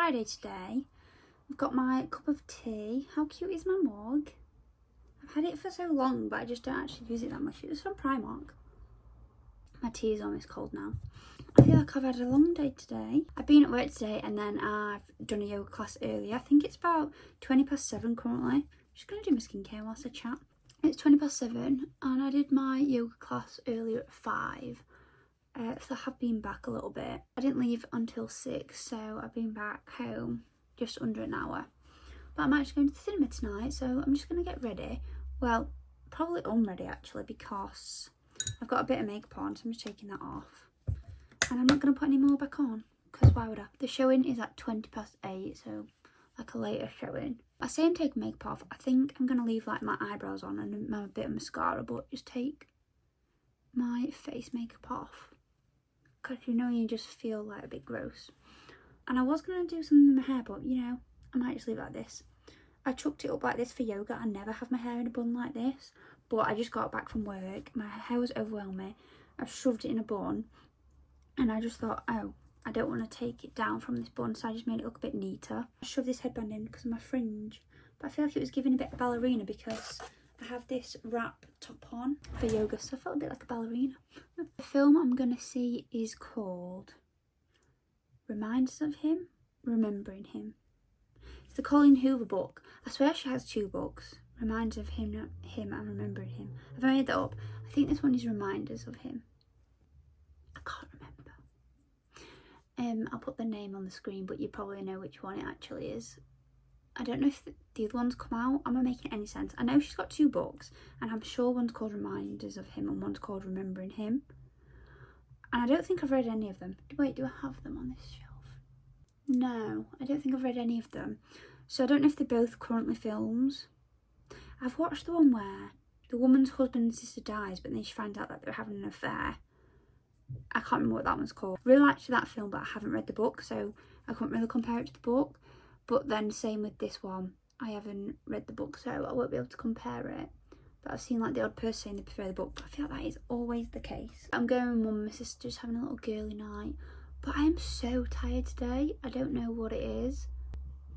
Friday today. I've got my cup of tea. How cute is my mug? I've had it for so long, but I just don't actually use it that much. It's from Primark. My tea is almost cold now. I feel like I've had a long day today. I've been at work today and then I've done a yoga class earlier. I think it's about 7:20 currently. I'm just going to do my skincare whilst I chat. It's 7:20 and I did my yoga class earlier at 5. So I have been back a little bit. I didn't leave until 6, so I've been back home just under an hour. But I'm actually going to the cinema tonight, so I'm just going to get ready. Well, probably unready actually, because I've got a bit of makeup on, so I'm just taking that off. And I'm not going to put any more back on, because why would I? The showing is at 8:20, so like a later showing. I say I'm taking makeup off. I think I'm going to leave like my eyebrows on and a bit of mascara, but just take my face makeup off. Because you just feel like a bit gross. And I was going to do something with my hair, but I might just leave it like this. I chucked it up like this for yoga. I never have my hair in a bun like this, but I just got back from work. My hair was overwhelming. I shoved it in a bun and I just thought, oh, I don't want to take it down from this bun, so I just made it look a bit neater. I shoved this headband in because of my fringe, but I feel like it was giving a bit of ballerina because I have this wrap top on for yoga, so I felt a bit like a ballerina. The film I'm going to see is called Reminders of Him, Remembering Him. It's the Colleen Hoover book. I swear she has 2 books. Reminders of Him and Remembering Him. I've made that up. I think this one is Reminders of Him. I can't remember. I'll put the name on the screen, but you probably know which one it actually is. I don't know if the other one's come out. Am I making any sense? I know she's got 2 books, and I'm sure one's called Reminders of Him and one's called Remembering Him. And I don't think I've read any of them. Wait, do I have them on this shelf? No, I don't think I've read any of them. So I don't know if they're both currently films. I've watched the one where the woman's husband and sister dies, but then she finds out that they're having an affair. I can't remember what that one's called. I really liked that film, but I haven't read the book, so I couldn't really compare it to the book. But then same with this one, I haven't read the book, so I won't be able to compare it. But I've seen like the odd person saying they prefer the book, but I feel like that is always the case. I'm going with mum and my sister, just having a little girly night. But I am so tired today. I don't know what it is,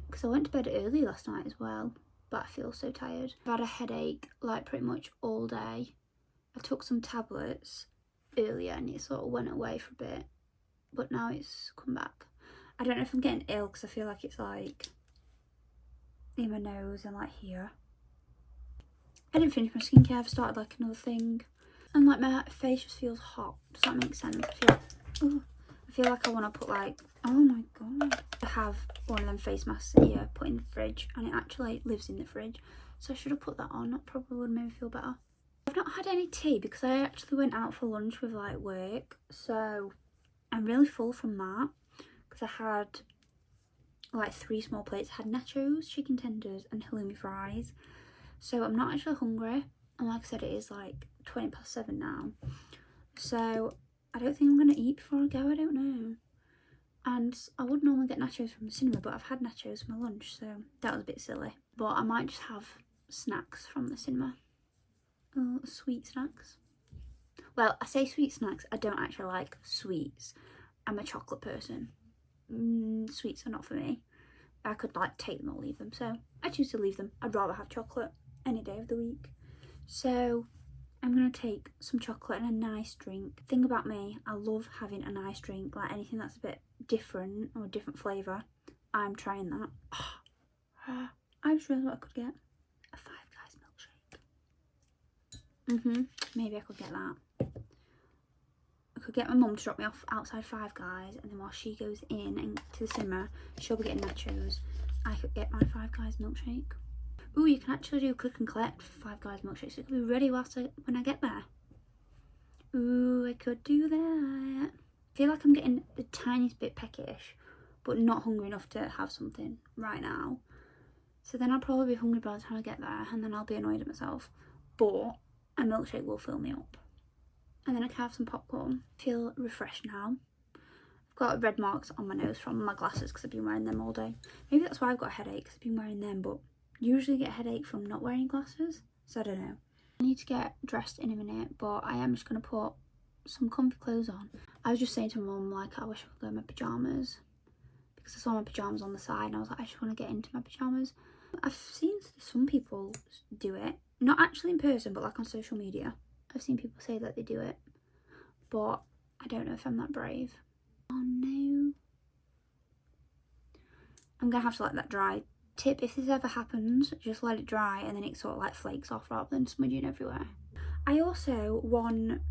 because I went to bed early last night as well, but I feel so tired. I've had a headache like pretty much all day. I took some tablets earlier and it sort of went away for a bit, but now it's come back. I don't know if I'm getting ill because I feel like it's like in my nose and like here. I didn't finish my skincare. I've started like another thing, and like my face just feels hot. Does that make sense? I feel like I want to put like, oh my god, I have one of them face masks here put in the fridge, and it actually lives in the fridge, so I should have put that on. That probably would have made me feel better. I've not had any tea because I actually went out for lunch with like work, so I'm really full from that. I had like 3 small plates. I had nachos, chicken tenders and halloumi fries, so I'm not actually hungry, and like I said, it is like 7:20 now, so I don't think I'm going to eat before I go. I don't know. And I would normally get nachos from the cinema, but I've had nachos for my lunch, so that was a bit silly. But I might just have snacks from the cinema. Sweet snacks. Well, I say sweet snacks, I don't actually like sweets. I'm a chocolate person. Sweets are not for me. I could like take them or leave them, so I choose to leave them. I'd rather have chocolate any day of the week. So I'm gonna take some chocolate and a nice drink. Thing about me, I love having a nice drink, like anything that's a bit different or a different flavour. I'm trying that. I just realised what I could get. A Five Guys milkshake. Maybe I could get that. I could get my mum to drop me off outside Five Guys, and then while she goes in and to the cinema, she'll be getting nachos. I could get my Five Guys milkshake. Ooh, you can actually do click and collect for Five Guys milkshake, so it could be ready when I get there. Ooh, I could do that. I feel like I'm getting the tiniest bit peckish, but not hungry enough to have something right now. So then I'll probably be hungry by the time I get there, and then I'll be annoyed at myself. But a milkshake will fill me up. And then I can have some popcorn. Feel refreshed now. I've got red marks on my nose from my glasses because I've been wearing them all day. Maybe that's why I've got a headache, because I've been wearing them, but usually get a headache from not wearing glasses, so I don't know. I need to get dressed in a minute, but I am just going to put some comfy clothes on. I was just saying to my mum, like, I wish I could go in my pyjamas, because I saw my pyjamas on the side and I was like, I just want to get into my pyjamas. I've seen some people do it, not actually in person, but like on social media. I've seen people say that they do it, but I don't know if I'm that brave. Oh no. I'm gonna have to let that dry. Tip, if this ever happens, just let it dry and then it sort of like flakes off rather than smudging everywhere. I also want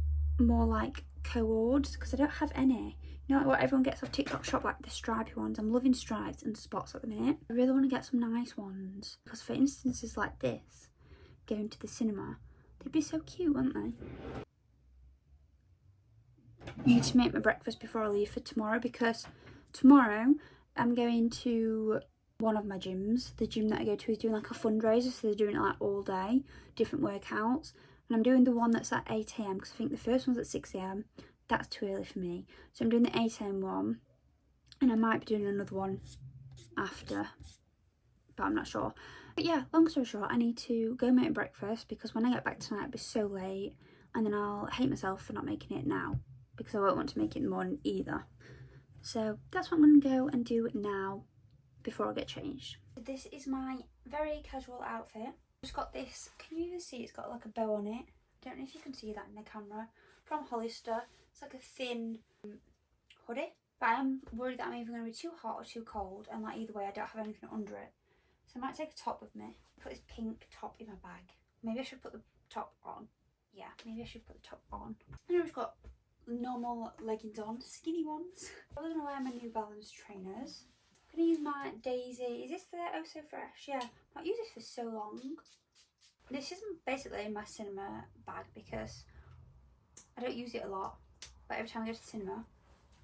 more like cords because I don't have any. You know what everyone gets off TikTok shop, like the stripy ones? I'm loving stripes and spots at the minute. I really want to get some nice ones because for instances like this, going to the cinema, they'd be so cute, wouldn't they? I need to make my breakfast before I leave for tomorrow because tomorrow I'm going to one of my gyms. The gym that I go to is doing like a fundraiser, so they're doing it like all day, different workouts. And I'm doing the one that's at 8 AM because I think the first one's at 6 AM. That's too early for me. So I'm doing the 8 AM one and I might be doing another one after, but I'm not sure. But yeah, long story short, I need to go make breakfast because when I get back tonight it'll be so late and then I'll hate myself for not making it now because I won't want to make it in the morning either. So that's what I'm going to go and do now before I get changed. This is my very casual outfit. Just got this, can you even see it's got like a bow on it? I don't know if you can see that in the camera. From Hollister. It's like a thin hoodie. But I am worried that I'm either going to be too hot or too cold, and like either way I don't have anything under it. So I might take a top with me. Put this pink top in my bag. Maybe I should put the top on. Yeah, maybe I should put the top on. And I've just got normal leggings on, skinny ones. I'm going to wear my New Balance trainers. I'm going to use my Daisy. Is this the Oh So Fresh? Yeah, I've not used this for so long. This is basically my cinema bag because I don't use it a lot, but every time I go to the cinema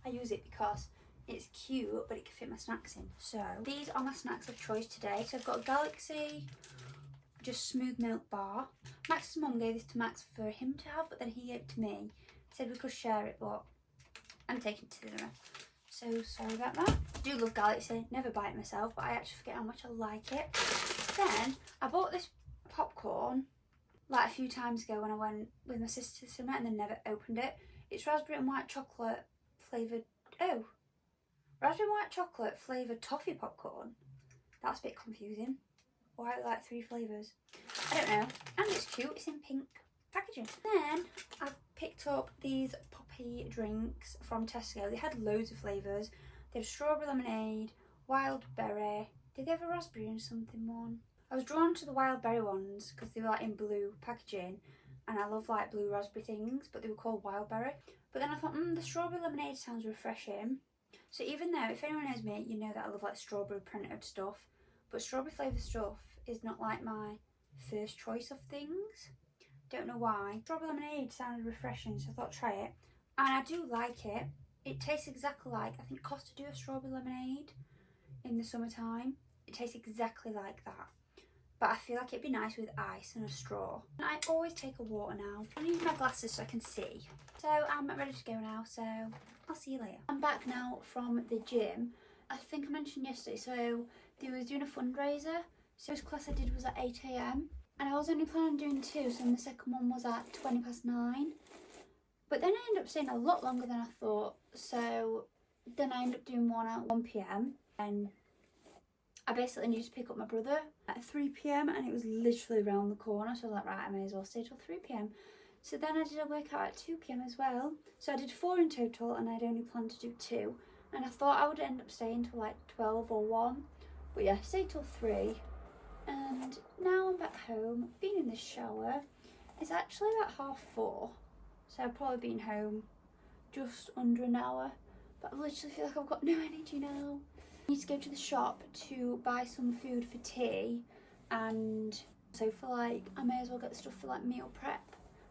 I use it because it's cute but it can fit my snacks in. So these are my snacks of choice today. So I've got a Galaxy just smooth milk bar. Max's mum gave this to Max for him to have, but then he gave it to me. He said we could share it, but I'm taking it to dinner. So sorry about that. I do love Galaxy, never buy it myself, but I actually forget how much I like it. Then I bought this popcorn like a few times ago when I went with my sister to the cinema and then never opened it. It's raspberry and white chocolate flavoured, raspberry and white chocolate flavoured toffee popcorn. That's a bit confusing. Why are there like 3 flavours? I don't know. And it's cute, it's in pink packaging. Then I've picked up these poppy drinks from Tesco. They had loads of flavours. They had strawberry lemonade, wild berry. Did they have a raspberry and something one? I was drawn to the wild berry ones because they were like in blue packaging and I love like blue raspberry things, but they were called wild berry. But then I thought, the strawberry lemonade sounds refreshing. So even though, if anyone knows me, you know that I love like strawberry printed stuff, but strawberry flavoured stuff is not like my first choice of things. Don't know why. Strawberry lemonade sounded refreshing, so I thought try it. And I do like it. It tastes exactly like, I think Costa do a strawberry lemonade in the summertime. It tastes exactly like that. But I feel like it'd be nice with ice and a straw. And I always take a water now. I need my glasses so I can see. So I'm ready to go now, so I'll see you later. I'm back now from the gym. I think I mentioned yesterday, so they was doing a fundraiser. So this class I did was at 8 AM. And I was only planning on doing 2, so the second one was at 9:20. But then I ended up staying a lot longer than I thought. So then I ended up doing one at 1 PM. And I basically needed to pick up my brother at 3 PM and it was literally around the corner. So I was like, right, I may as well stay till 3 PM. So then I did a workout at 2 PM as well. So I did 4 in total and I'd only planned to do 2. And I thought I would end up staying till like 12 or 1. But yeah, stayed till 3. And now I'm back home, been in the shower. It's actually about 4:30. So I've probably been home just under an hour. But I literally feel like I've got no energy now. I need to go to the shop to buy some food for tea, and so for like, I may as well get stuff for like meal prep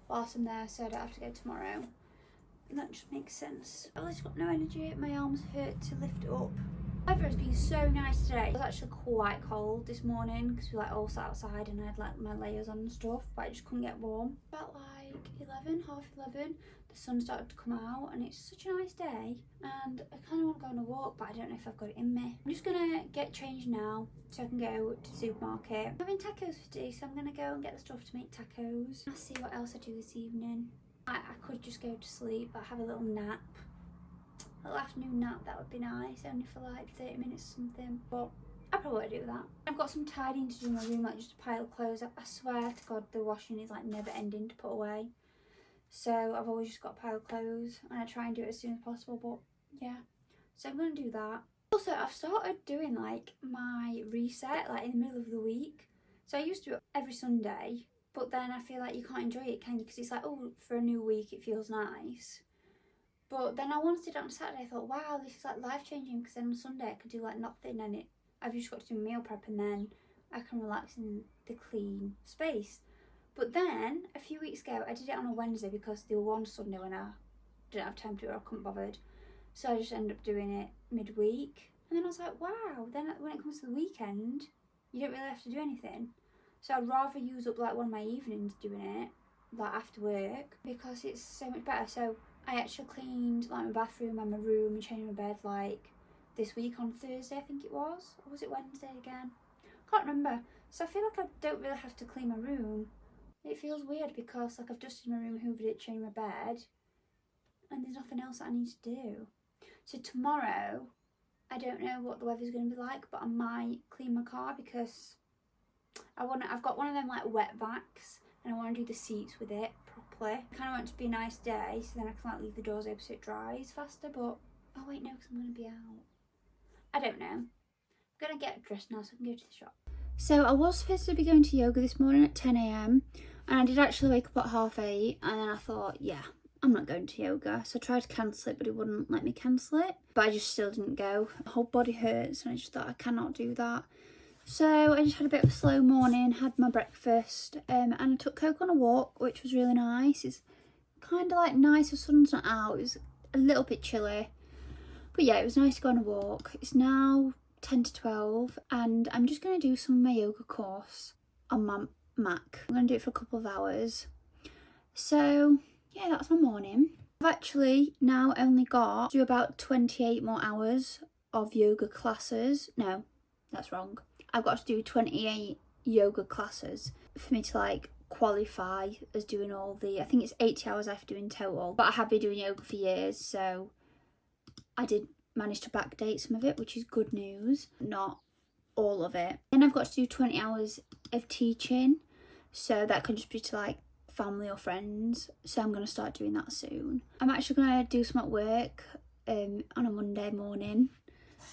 whilst I'm there so I don't have to go tomorrow. And that just makes sense. I've literally got no energy, my arms hurt to lift up. The weather has been so nice today. It was actually quite cold this morning because we like all sat outside and I had like my layers on and stuff, but I just couldn't get warm. About like 11, half 11, the sun started to come out and it's such a nice day and I kind of want to go on a walk, but I don't know if I've got it in me. I'm just gonna get changed now so I can go to the supermarket. I'm having tacos for tea, so I'm gonna go and get the stuff to make tacos. I'll see what else I do this evening. I could just go to sleep, but have a little nap. a little afternoon nap, that would be nice, only for like 30 minutes or something, but I probably won't do that. I've got some tidying to do in my room, like just a pile of clothes. I swear to God, the washing is like never ending to put away. So I've always just got a pile of clothes and I try and do it as soon as possible, but yeah. So I'm going to do that. Also, I've started doing like my reset like in the middle of the week. So I used to do it every Sunday, but then I feel like you can't enjoy it, can you? Because it's like, oh, for a new week it feels nice. But then I wanted it on Saturday. I thought, wow, this is like life-changing, because then on Sunday I could do like nothing, and I've just got to do meal prep and then I can relax in the clean space. But then a few weeks ago I did it on a Wednesday because there was one Sunday when I didn't have time to do it, I couldn't bothered. So I just ended up doing it midweek. And then I was like, wow, then when it comes to the weekend, you don't really have to do anything. So I'd rather use up like one of my evenings doing it, like after work, because it's so much better. So I actually cleaned like my bathroom and my room and changed my bed like this week on Thursday, I think it was. Or was it Wednesday again? Can't remember. So I feel like I don't really have to clean my room. It feels weird because like I've dusted my room, hoovered it, changed my bed, and there's nothing else that I need to do. So tomorrow, I don't know what the weather's going to be like, but I might clean my car because I've got one of them like wet vacs, and I want to do the seats with it properly. I kind of want it to be a nice day, so then I can like leave the doors open so it dries faster, but oh wait, no, because I'm going to be out. I don't know. I'm going to get dressed now so I can go to the shop. So I was supposed to be going to yoga this morning at 10 AM, and I did actually wake up at 8:30, and then I thought, yeah, I'm not going to yoga. So I tried to cancel it, but it wouldn't let me cancel it. But I just still didn't go. My whole body hurts, and I just thought I cannot do that. So I just had a bit of a slow morning, had my breakfast, and I took Coco on a walk, which was really nice. It's kind of like nice, the sun's not out. It was a little bit chilly. But yeah, it was nice to go on a walk. It's now 10 to 12, and I'm just going to do some of my yoga course on my Mac. I'm going to do it for a couple of hours. So yeah, that's my morning. I've actually now only got to do about 28 more hours of yoga classes. No, that's wrong. I've got to do 28 yoga classes for me to like qualify as doing all the, I think it's 80 hours I have to do in total. But I have been doing yoga for years, so I did manage to backdate some of it, which is good news. Not all of it. Then I've got to do 20 hours of teaching, so that can just be to like family or friends, so I'm going to start doing that soon. I'm actually going to do some at work on a Monday morning,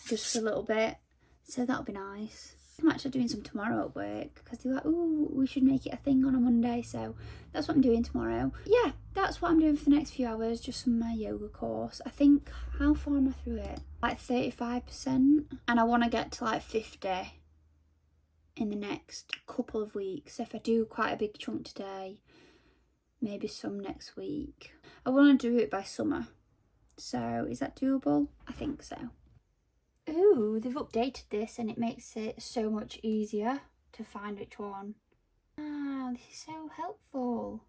just for a little bit, so that'll be nice. I'm actually doing some tomorrow at work because they're like, oh, we should make it a thing on a Monday, so that's what I'm doing tomorrow. Yeah, that's what I'm doing for the next few hours, just from my yoga course. I think, how far am I through it? Like 35%, and I want to get to like 50 in the next couple of weeks. So if I do quite a big chunk today, maybe some next week. I want to do it by summer. So is that doable? I think so. Ooh, they've updated this and it makes it so much easier to find which one. Ah, this is so helpful.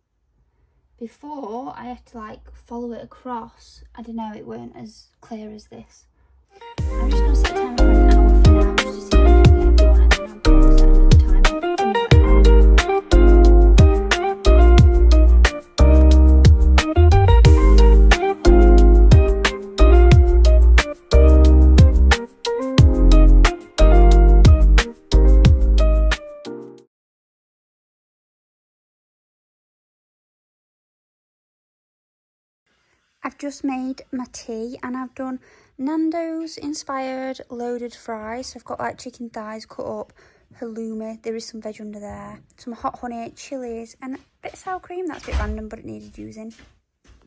Before, I had to like follow it across. I don't know, it weren't as clear as this. I'm just going to set a timer for an hour for now, just to see if I can get it done, and then I'll probably set another timer for me later on. I've just made my tea and I've done Nando's inspired loaded fries. So I've got like chicken thighs cut up, halloumi, there is some veg under there, some hot honey, chilies, and a bit of sour cream. That's a bit random, but it needed using.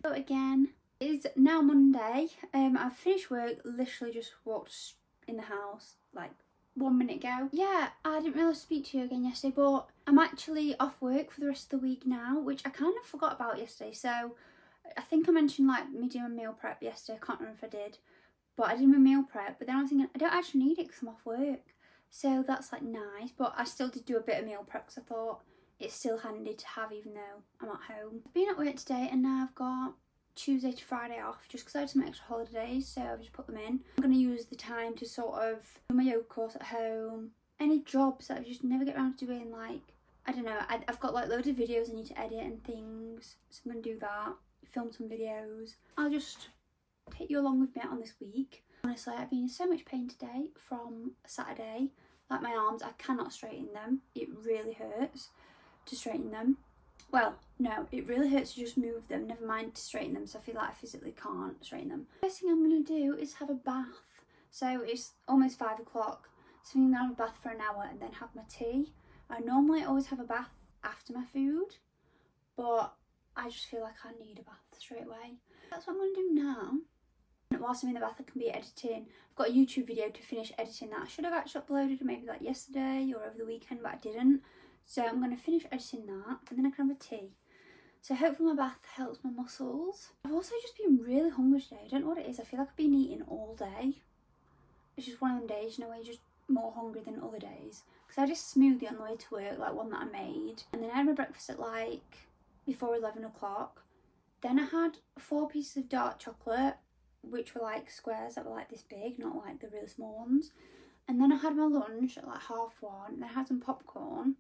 So again, it's now Monday. I've finished work, literally just walked in the house like 1 minute ago. Yeah, I didn't really speak to you again yesterday, but I'm actually off work for the rest of the week now, which I kind of forgot about yesterday. So I think I mentioned like me doing my meal prep yesterday. I can't remember if I did, but I did my meal prep, but then I was thinking I don't actually need it because I'm off work, so that's like nice. But I still did do a bit of meal prep because I thought it's still handy to have even though I'm at home. I've been at work today and now I've got Tuesday to Friday off just because I had some extra holidays, so I've just put them in. I'm going to use the time to sort of do my yoga course at home, any jobs that I just never get around to doing, like, I don't know, I've got like loads of videos I need to edit and things, so I'm going to do that. Film some videos. I'll just take you along with me on this week. Honestly, I've been in so much pain today from Saturday. Like my arms, I cannot straighten them. It really hurts to straighten them. Well, no, it really hurts to just move them, never mind to straighten them, so I feel like I physically can't straighten them. First thing I'm going to do is have a bath. So it's almost 5 o'clock, so I'm going to have a bath for an hour and then have my tea. I normally always have a bath after my food, but I just feel like I need a bath straight away. That's what I'm going to do now. And whilst I'm in the bath, I can be editing. I've got a YouTube video to finish editing that. I should have actually uploaded it maybe like yesterday or over the weekend, but I didn't. So I'm going to finish editing that and then I can have a tea. So hopefully my bath helps my muscles. I've also just been really hungry today. I don't know what it is. I feel like I've been eating all day. It's just one of them days, you know, where you're just more hungry than other days. Because I had a smoothie on the way to work, like one that I made. And then I had my breakfast at like before 11 o'clock. Then I had 4 pieces of dark chocolate, which were like squares that were like this big, not like the really small ones. And then I had my lunch at like 1:30. Then I had some popcorn.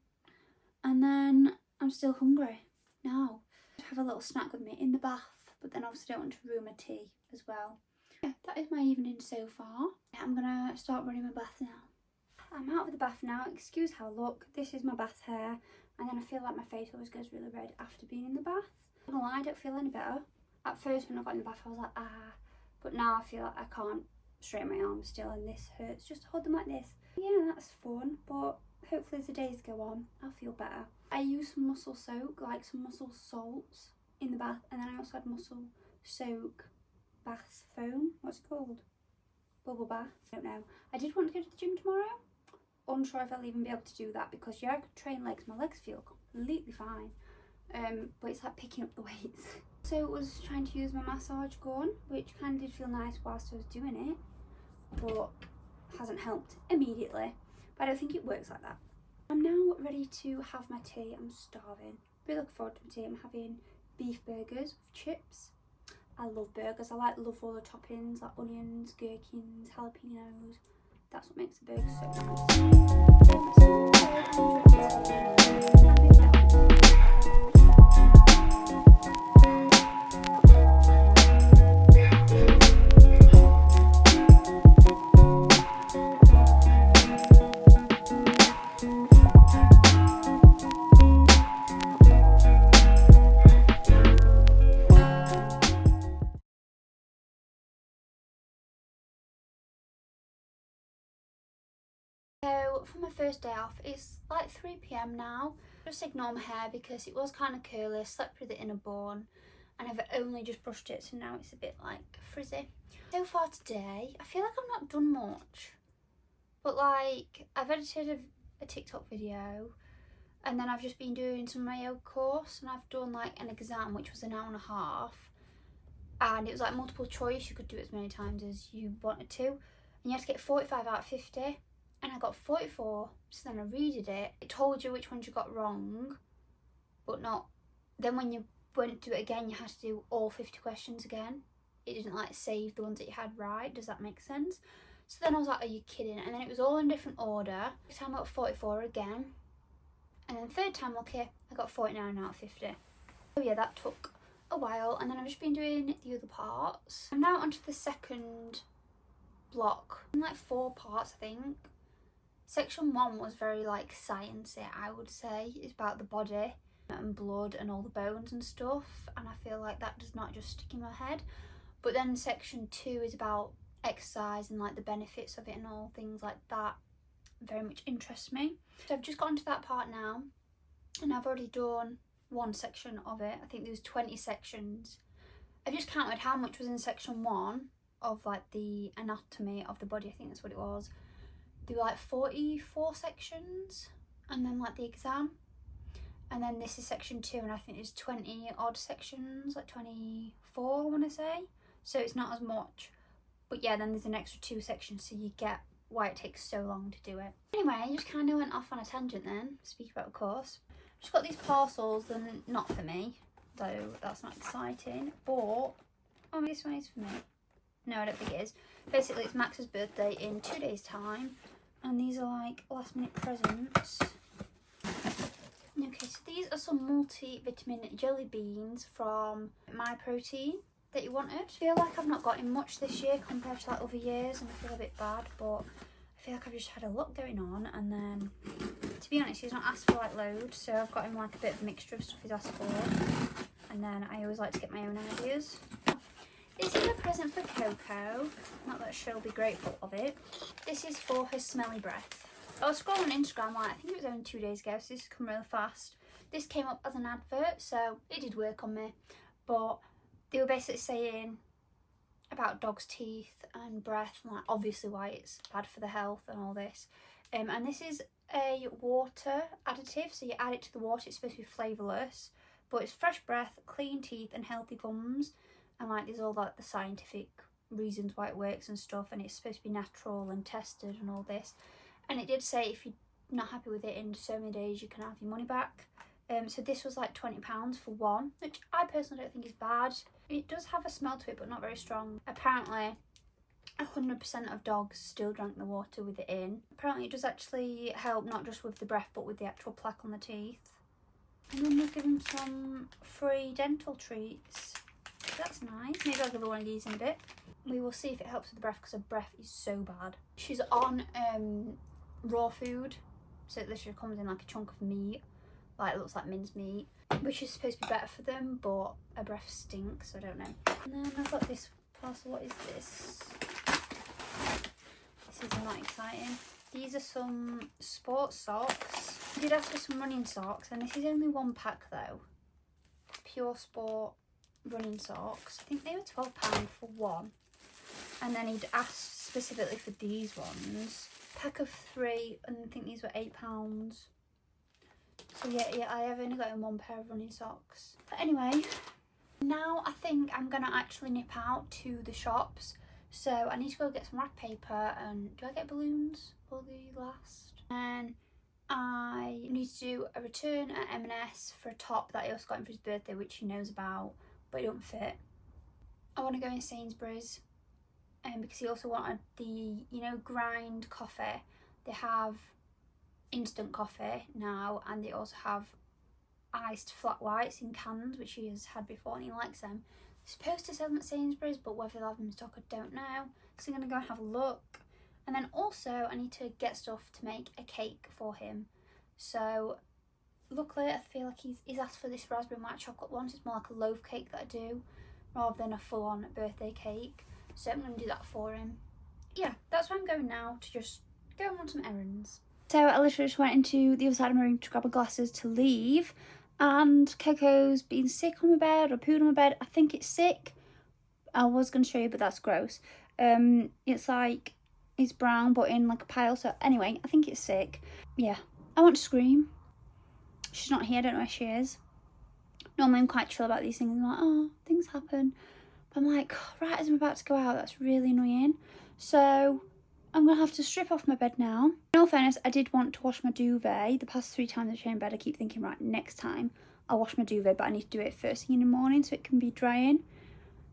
And then I'm still hungry now. I have a little snack with me in the bath, but then obviously don't want to ruin my tea as well. Yeah, that is my evening so far. I'm gonna start running my bath now. I'm out of the bath now. Excuse how I look. This is my bath hair, and then I feel like my face always goes really red after being in the bath. I'm not gonna lie, I don't feel any better. At first when I got in the bath I was like but now I feel like I can't straighten my arms still, and this hurts just to hold them like this. Yeah, that's fun, but hopefully as the days go on I'll feel better. I used some muscle soak, like some muscle salts in the bath, and then I also had muscle soak bath foam. What's it called? Bubble bath? I don't know. I did want to go to the gym tomorrow. Unsure if I'll even be able to do that because yeah, I could train legs. My legs feel completely fine. But it's like picking up the weights. So it was trying to use my massage gun, which kind of did feel nice whilst I was doing it, but hasn't helped immediately. But I don't think it works like that. I'm now ready to have my tea. I'm starving. Really looking forward to my tea. I'm having beef burgers with chips. I love burgers. I love all the toppings like onions, gherkins, jalapenos. That's what makes the burger so nice. So for my first day off, it's like 3 PM now. Just ignore my hair because it was kind of curly. I slept with it in a bun and I've only just brushed it, so now it's a bit like frizzy. So far today, I feel like I've not done much, but like I've edited a TikTok video, and then I've just been doing some of my yoga course, and I've done like an exam which was an hour and a half, and it was like multiple choice. You could do it as many times as you wanted to, and you had to get 45 out of 50. And I got 44, so then I redid it. It told you which ones you got wrong, but not. Then when you went to do it again, you had to do all 50 questions again. It didn't like save the ones that you had right. Does that make sense? So then I was like, are you kidding? And then it was all in different order. Next time I got 44 again. And then third time lucky, I got 49 out of 50. So yeah, that took a while. And then I've just been doing the other parts. I'm now onto the second block. In like 4 parts, I think. Section 1 was very like sciencey, I would say. It's about the body and blood and all the bones and stuff, and I feel like that does not just stick in my head. But then section 2 is about exercise and like the benefits of it and all things like that. Very much interests me. So I've just gotten to that part now, and I've already done 1 section of it. I think there was 20 sections. I've just counted how much was in section 1 of like the anatomy of the body. I think that's what it was. There were like 44 sections, and then like the exam, and then this is section 2, and I think there's 20 odd sections, like 24 I want to say, so it's not as much. But yeah, then there's an extra 2 sections, so you get why it takes so long to do it. Anyway, I just kind of went off on a tangent then, speak about the course. I've just got these parcels, they're not for me, though that's not exciting, but oh, this one is for me. No, I don't think it is. Basically, it's Max's birthday in 2 days' time, and these are like last minute presents. Okay, so these are some multivitamin jelly beans from My Protein. that you wanted. I feel like I've not gotten much this year compared to like other years, and I feel a bit bad, but I feel like I've just had a lot going on. And then, to be honest, he's not asked for like loads, so I've got him like a bit of a mixture of stuff he's asked for. And then I always like to get my own ideas. This is a present for Coco. Not that she'll be grateful of it. This is for her smelly breath. I was scrolling on Instagram, like I think it was only 2 days ago, so this has come really fast. This came up as an advert, so it did work on me. But they were basically saying about dogs' teeth and breath, and like obviously why it's bad for the health and all this. And this is a water additive, so you add it to the water. It's supposed to be flavourless, but it's fresh breath, clean teeth and healthy gums. And like there's all like the scientific reasons why it works and stuff, and it's supposed to be natural and tested and all this. And it did say if you're not happy with it in so many days you can have your money back. So this was like £20 for one, which I personally don't think is bad. It does have a smell to it, but not very strong. Apparently 100% of dogs still drank the water with it in. Apparently it does actually help not just with the breath but with the actual plaque on the teeth. And then they've given some free dental treats. That's nice. Maybe I'll give her one of these in a bit. We will see if it helps with the breath, because her breath is so bad. She's on raw food, so it literally comes in like a chunk of meat. Like it looks like minced meat, which is supposed to be better for them, but her breath stinks, I don't know. And then I've got this parcel. What is this? This is not exciting. These are some sports socks. I did ask for some running socks, and this is only one pack though. Pure Sport running socks. I think they were £12 for one. And then he'd asked specifically for these ones. Pack of 3, and I think these were £8. So yeah, I have only got in one pair of running socks. But anyway, now I think I'm gonna actually nip out to the shops. So I need to go get some wrap paper, and do I get balloons for the last? And I need to do a return at M&S for a top that I also got him for his birthday, which he knows about, but it don't fit. I want to go in Sainsbury's, because he also wanted the, you know, grind coffee. They have instant coffee now, and they also have iced flat whites in cans, which he has had before and he likes them. They're supposed to sell them at Sainsbury's, but whether they'll have them in stock I don't know, so I'm going to go and have a look. And then also I need to get stuff to make a cake for him. So luckily I feel like he's asked for this raspberry and white chocolate one, so it's more like a loaf cake that I do rather than a full-on birthday cake. So I'm going to do that for him. Yeah, that's where I'm going now, to just go and run some errands. So I literally just went into the other side of my room to grab my glasses to leave, and Coco's been sick on my bed, or pooed on my bed. I think it's sick. I was going to show you, but that's gross. It's like, it's brown but in like a pile, so anyway, I think it's sick. Yeah, I want to scream. She's not here, I don't know where she is. Normally I'm quite chill about these things. I'm like, oh, things happen. But I'm like, right as I'm about to go out, that's really annoying. So I'm going to have to strip off my bed now. In all fairness, I did want to wash my duvet. The past 3 times I've changed bed, I keep thinking, right, next time I'll wash my duvet, but I need to do it first thing in the morning so it can be drying.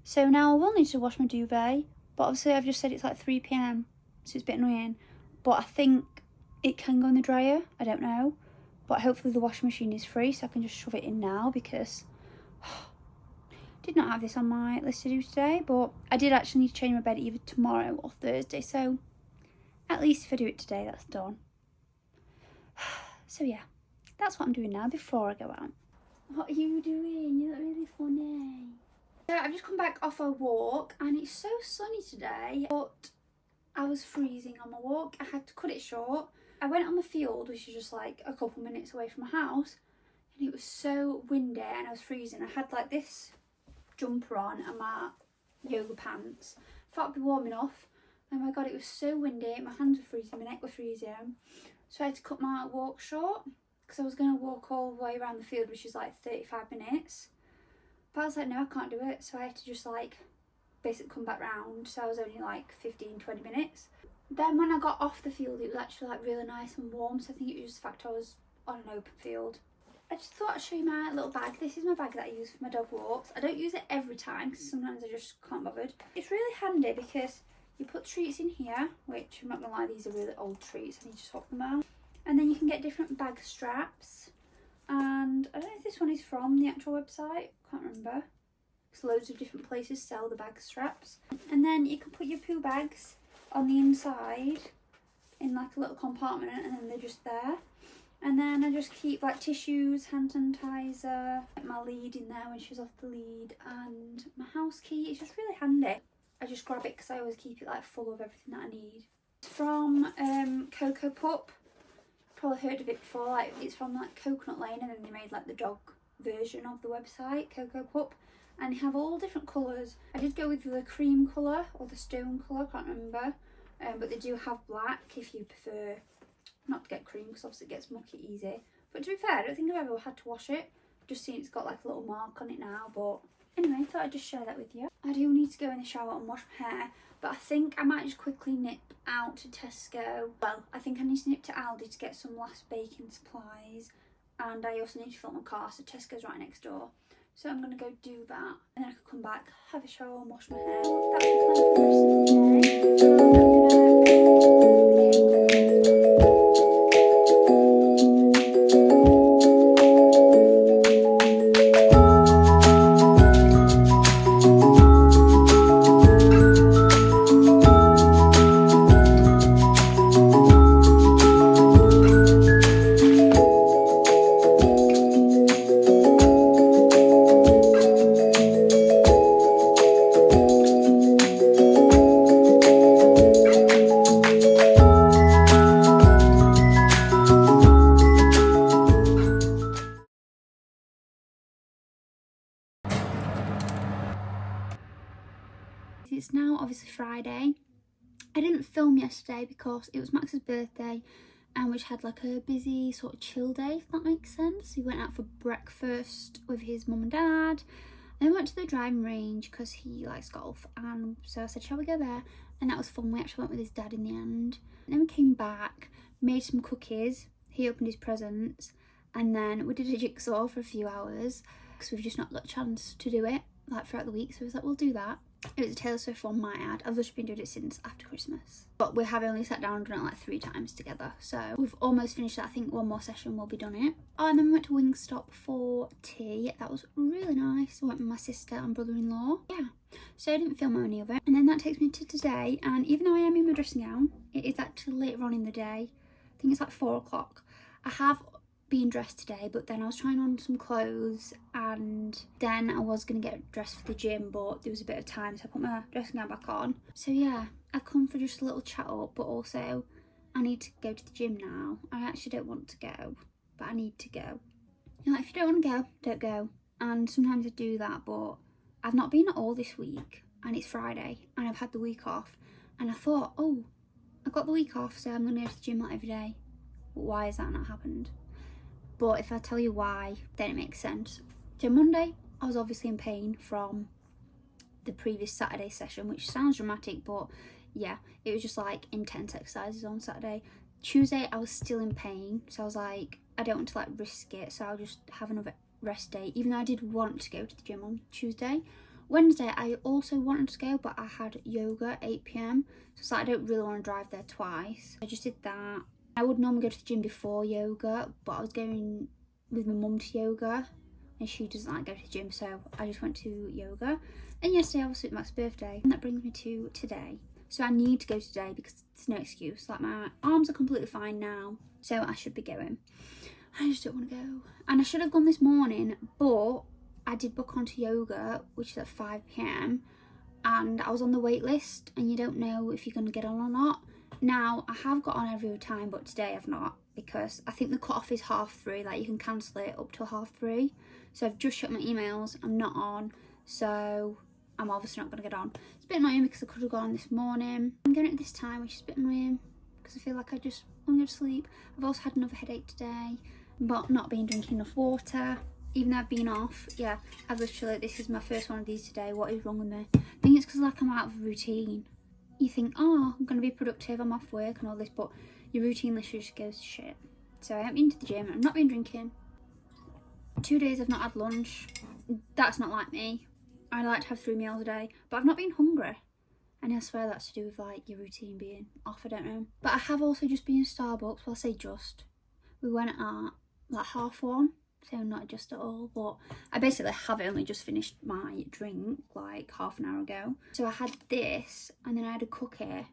So now I will need to wash my duvet, but obviously I've just said it's like 3 PM, so it's a bit annoying. But I think it can go in the dryer, I don't know. But hopefully the washing machine is free, so I can just shove it in now, because did not have this on my list to do today, but I did actually need to change my bed either tomorrow or Thursday, so at least if I do it today, that's done. So yeah, that's what I'm doing now before I go out. What are you doing? You look really funny. So I've just come back off a walk, and it's so sunny today, but I was freezing on my walk. I had to cut it short. I went on the field, which is just like a couple minutes away from my house, and it was so windy and I was freezing. I had like this jumper on and my yoga pants. Thought I'd be warm enough. Oh my god, it was so windy, my hands were freezing, my neck was freezing. So I had to cut my walk short, because I was going to walk all the way around the field, which is like 35 minutes. But I was like, no, I can't do it. So I had to just like basically come back round. So I was only like 15-20 minutes. Then when I got off the field, it was actually like really nice and warm. So I think it was just the fact I was on an open field. I just thought I'd show you my little bag. This is my bag that I use for my dog walks. I don't use it every time, because sometimes I just can't bother. It's really handy because you put treats in here, which I'm not gonna lie, these are really old treats. I need to swap them out. And then you can get different bag straps. And I don't know if this one is from the actual website. Can't remember. because loads of different places sell the bag straps. And then you can put your poo bags on the inside in like a little compartment, and then they're just there. And then I just keep like tissues, hand sanitizer, my lead in there when she's off the lead, and my house key. It's just really handy. I just grab it because I always keep it like full of everything that I need. It's from Cocoa Pup. Probably heard of it before. Like, it's from like Coconut Lane, and then they made like the dog version of the website, Cocoa Pup, and they have all different colours. I did go with the cream colour or the stone colour, I can't remember, but they do have black if you prefer not to get cream, because obviously it gets mucky easy. But to be fair, I don't think I've ever had to wash it. Just seen it's got like a little mark on it now. But anyway, I thought I'd just share that with you. I do need to go in the shower and wash my hair, but I think I might just quickly nip out to Tesco. Well, I think I need to nip to Aldi to get some last baking supplies, and I also need to fill my car, so Tesco's right next door. So I'm going to go do that, and then I can come back, have a shower and wash my hair. That's the plan for the rest of the day. It's now obviously Friday. I didn't film yesterday because it was Max's birthday, and we had like a busy sort of chill day, if that makes sense. We went out for breakfast with his mum and dad, and then went to the driving range because he likes golf, and so I said, shall we go there? And that was fun. We actually went with his dad in the end. And then we came back, made some cookies, he opened his presents, and then we did a jigsaw for a few hours because we've just not got a chance to do it like throughout the week, so we was like, we'll do that. It was a Taylor Swift one, might add. I've just been doing it since after Christmas. But we have only sat down and done it like 3 times together. So we've almost finished that. I think one more session will be done it. Oh, and then we went to Wingstop for tea. That was really nice. I went with my sister and brother-in-law. Yeah. So I didn't film any of it. And then that takes me to today. And even though I am in my dressing gown, it is actually later on in the day. I think it's like 4 o'clock. I have been dressed today, but then I was trying on some clothes, and then I was going to get dressed for the gym, but there was a bit of time, so I put my dressing gown back on. So yeah, I've come for just a little chat up, but also I need to go to the gym now. I actually don't want to go, but I need to go. You know, if you don't want to go, don't go. And sometimes I do that, but I've not been at all this week, and it's Friday, and I've had the week off, and I thought, oh, I got the week off, so I'm going to go to the gym like every day. But why has that not happened? But if I tell you why, then it makes sense. So Monday, I was obviously in pain from the previous Saturday session, which sounds dramatic, but yeah, it was just like intense exercises on Saturday. Tuesday, I was still in pain, so I was like, I don't want to like risk it, so I'll just have another rest day, even though I did want to go to the gym on Tuesday. Wednesday, I also wanted to go, but I had yoga at 8 p.m, so it's like I don't really want to drive there twice. I just did that. I would normally go to the gym before yoga, but I was going with my mum to yoga, and she doesn't like go to the gym, so I just went to yoga. And yesterday, obviously, it was Max's birthday, and that brings me to today. So I need to go today because there's no excuse. Like, my arms are completely fine now, so I should be going. I just don't want to go. And I should have gone this morning, but I did book onto yoga, which is at 5 p.m, and I was on the wait list, and you don't know if you're going to get on or not. Now, I have got on every other time, but today I've not, because I think the cut-off is 3:30, like you can cancel it up to 3:30. So I've just checked my emails, I'm not on, so I'm obviously not going to get on. It's a bit annoying because I could have gone this morning. I'm going at this time, which is a bit annoying, because I feel like I just want to go to sleep. I've also had another headache today, but not been drinking enough water. Even though I've been off, yeah, I've literally, this is my first one of these today. What is wrong with me? I think it's because like I'm out of routine. You think, oh, I'm going to be productive, I'm off work and all this, but your routine literally just goes to shit. So I haven't been to the gym, I've not been drinking. 2 days I've not had lunch. That's not like me. I like to have 3 meals a day, but I've not been hungry. And I swear that's to do with like your routine being off, I don't know. But I have also just been in Starbucks, well I say just. We went at like 1:30, so not just at all. But I basically have only just finished my drink like half an hour ago. So I had this and then I had a cookie,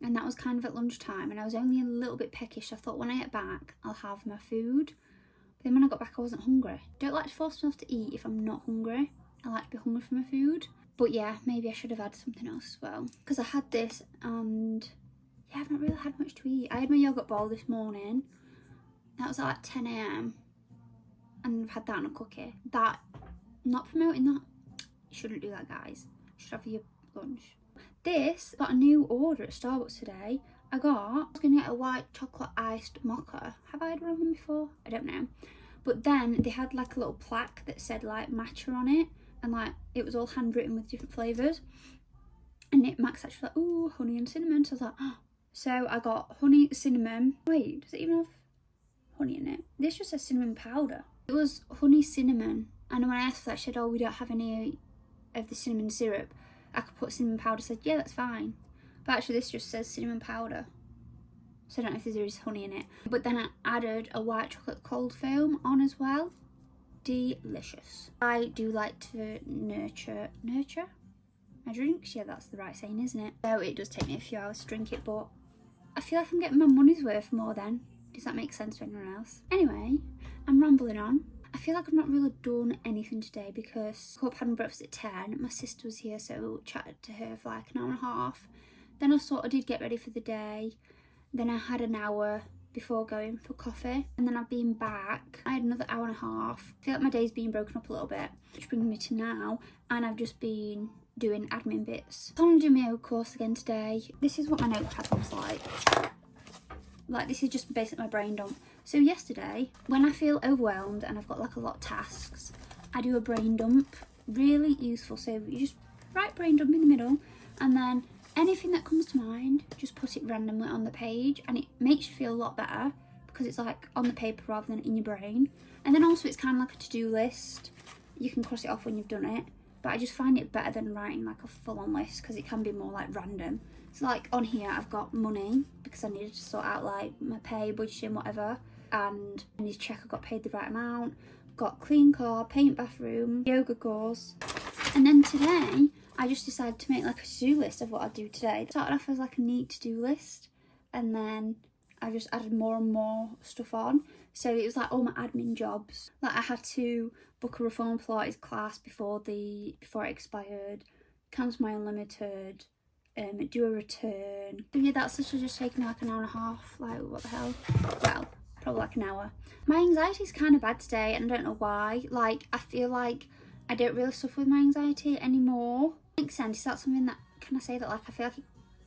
and that was kind of at lunchtime, and I was only a little bit peckish. I thought when I get back I'll have my food, but then when I got back I wasn't hungry. Don't like to force myself to eat if I'm not hungry. I like to be hungry for my food. But yeah, maybe I should have had something else as well, because I had this and yeah, I've not really had much to eat. I had my yogurt bowl this morning. That was at like 10 a.m. and I've had that and a cookie. That, not promoting that. You shouldn't do that, guys. You should have your lunch. This, got a new order at Starbucks today. I was going to get a white chocolate iced mocha. Have I had one of them before? I don't know. But then they had like a little plaque that said like matcha on it. And like, it was all handwritten with different flavours. And Max actually was like, ooh, honey and cinnamon. So I was like, oh. So I got honey, cinnamon. Wait, does it even have honey in it? This just says cinnamon powder. It was honey cinnamon. And when I asked for that, she said, oh, we don't have any of the cinnamon syrup. I could put cinnamon powder. I said, yeah, that's fine. But actually this just says cinnamon powder. So I don't know if there is honey in it. But then I added a white chocolate cold foam on as well. Delicious. I do like to nurture my drinks. Yeah, that's the right saying, isn't it? So it does take me a few hours to drink it, but I feel like I'm getting my money's worth more then. Does that make sense to anyone else? Anyway, I'm rambling on. I feel like I've not really done anything today because I got up having breakfast at 10. My sister was here, so I chatted to her for like an hour and a half. Then I sort of did get ready for the day. Then I had an hour before going for coffee, and then I've been back. I had another hour and a half. I feel like my day's been broken up a little bit, which brings me to now, and I've just been doing admin bits. I'm gonna do my own course again today. This is what my notepad looks like. Like, this is just basically my brain dump. So yesterday, when I feel overwhelmed and I've got like a lot of tasks, I do a brain dump. Really useful. So you just write brain dump in the middle, and then anything that comes to mind, just put it randomly on the page, and it makes you feel a lot better because it's like on the paper rather than in your brain. And then also it's kind of like a to-do list. You can cross it off when you've done it, but I just find it better than writing like a full-on list because it can be more like random. So like on here I've got money because I needed to sort out like my pay, budgeting, whatever, and I need to check I got paid the right amount. Got clean car, paint bathroom, yoga course. And then today I just decided to make like a to-do list of what I'd do today. It started off as like a neat to-do list, and then I just added more and more stuff on. So it was like all my admin jobs. Like I had to book a Reform Pilates class before it expired, cancel my unlimited, do a return. And yeah, that's literally just taken like an hour and a half. Like, what the hell? Well, probably like an hour. My anxiety's kind of bad today, and I don't know why. Like, I feel like I don't really suffer with my anxiety anymore. Makes sense. Is that something that, can I say that, like, I feel like it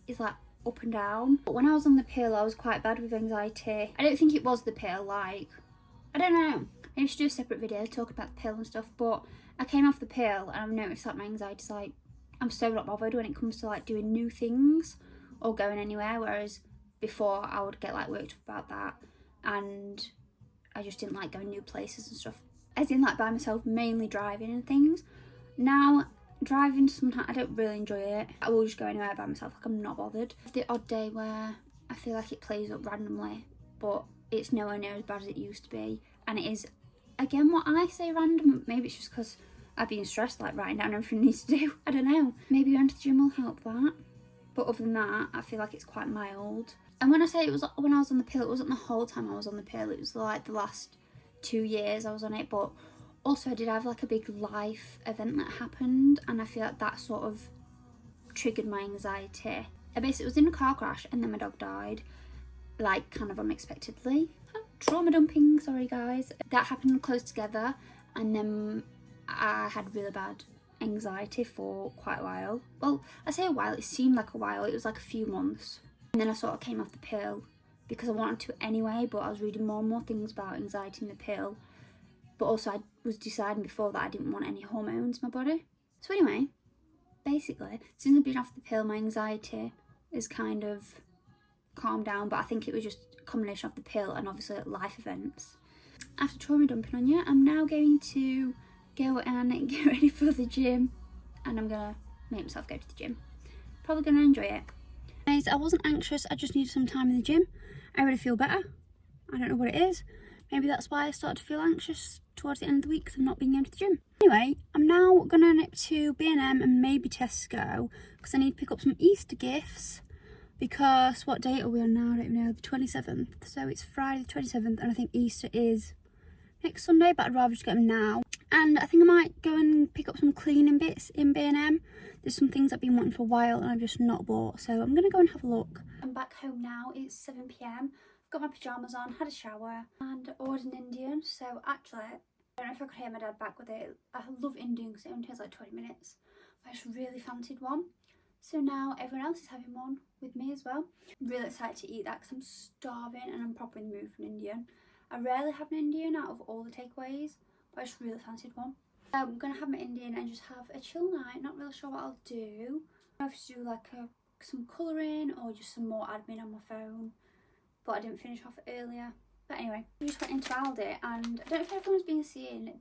is like up and down? But when I was on the pill, I was quite bad with anxiety. I don't think it was the pill, like, I don't know. Maybe I should do a separate video talking about the pill and stuff, but I came off the pill and I've noticed that my anxiety's like, I'm so not bothered when it comes to like doing new things or going anywhere, whereas before I would get like worked up about that, and I just didn't like going new places and stuff. As in like by myself, mainly driving and things. Now driving, sometimes I don't really enjoy it. I will just go anywhere by myself, like I'm not bothered. The odd day where I feel like it plays up randomly, but it's nowhere near as bad as it used to be. And it is, again, what I say random. Maybe it's just because I've been stressed, like writing down everything I need to do. I don't know. Maybe going to the gym will help that. But other than that, I feel like it's quite mild. And when I say it was when I was on the pill, it wasn't the whole time I was on the pill. It was like the last 2 years I was on it. But also I did have like a big life event that happened, and I feel like that sort of triggered my anxiety. I basically was in a car crash and then my dog died, like kind of unexpectedly. Trauma dumping, sorry guys. That happened close together, and then I had really bad anxiety for quite a while. Well, I say a while, it seemed like a while, it was like a few months. And then I sort of came off the pill because I wanted to anyway, but I was reading more and more things about anxiety in the pill. But also I was deciding before that I didn't want any hormones in my body. So anyway, basically, since I've been off the pill, my anxiety is kind of calmed down, but I think it was just a combination of the pill and obviously life events. After trauma dumping on you, I'm now going to go and get ready for the gym, and I'm gonna make myself go to the gym. Probably gonna enjoy it. Guys, I wasn't anxious, I just needed some time in the gym. I already feel better. I don't know what it is. Maybe that's why I started to feel anxious towards the end of the week because I'm not being going to the gym. Anyway, I'm now going to nip to B&M and maybe Tesco because I need to pick up some Easter gifts. Because what date are we on now? I don't know, the 27th. So it's Friday the 27th and I think Easter is next Sunday, but I'd rather just get them now. And I think I might go and pick up some cleaning bits in B&M. There's some things I've been wanting for a while and I've just not bought. So I'm going to go and have a look. I'm back home now. It's 7 PM. Got my pyjamas on, had a shower and ordered an Indian. So actually, I don't know if I could hear my dad back with it. I love Indian because it only takes like 20 minutes. But I just really fancied one. So now everyone else is having one with me as well. I'm really excited to eat that because I'm starving and I'm properly in the mood for an Indian. I rarely have an Indian out of all the takeaways, but I just really fancied one. I'm going to have my Indian and just have a chill night. Not really sure what I'll do. I have to do like some colouring or just some more admin on my phone. But I didn't finish off earlier. But anyway, I just went into Aldi and I don't know if everyone's been seeing I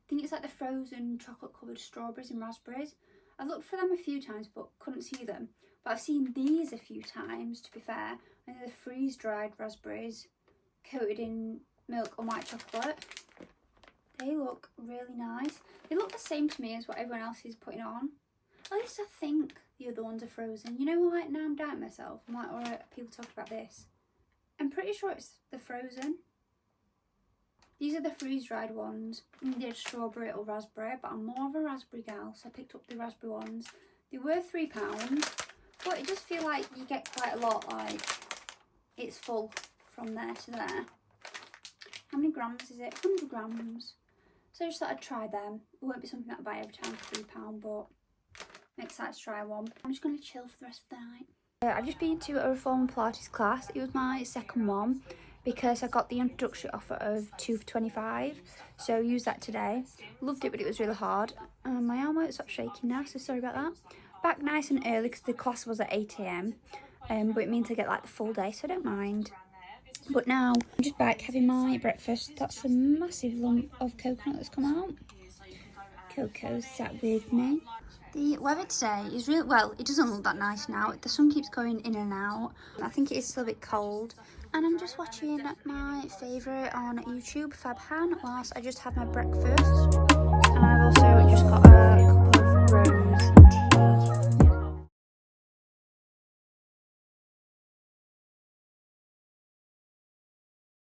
think it's like the frozen chocolate covered strawberries and raspberries. I've looked for them a few times but couldn't see them. But I've seen these a few times, to be fair. And they're the freeze dried raspberries coated in milk and white chocolate. They look really nice. They look the same to me as what everyone else is putting on. At least I think the other ones are frozen. You know, like now I'm doubting myself. I'm like, alright, people talked about this. I'm pretty sure it's the frozen. These are the freeze-dried ones. They're strawberry or raspberry, but I'm more of a raspberry gal, so I picked up the raspberry ones. They were £3, but it just feels like you get quite a lot, like, it's full from there to there. How many grams is it? 100 grams. So I just thought I'd try them. It won't be something that I buy every time for £3, but I'm excited to try one. I'm just going to chill for the rest of the night. I've just been to a Reform Pilates class. It was my second one because I got the introductory offer of 2 for $25. So I used that today. Loved it, but it was really hard. My arm won't stop shaking now, so sorry about that. Back nice and early because the class was at 8 AM. But it means I get like the full day, so I don't mind. But now I'm just back having my breakfast. That's a massive lump of coconut that's come out. Coco's sat with me. The weather today is really, well, it doesn't look that nice now. The sun keeps going in and out. I think it is still a bit cold. And I'm just watching my favourite on YouTube, Fab Han, whilst I just have my breakfast.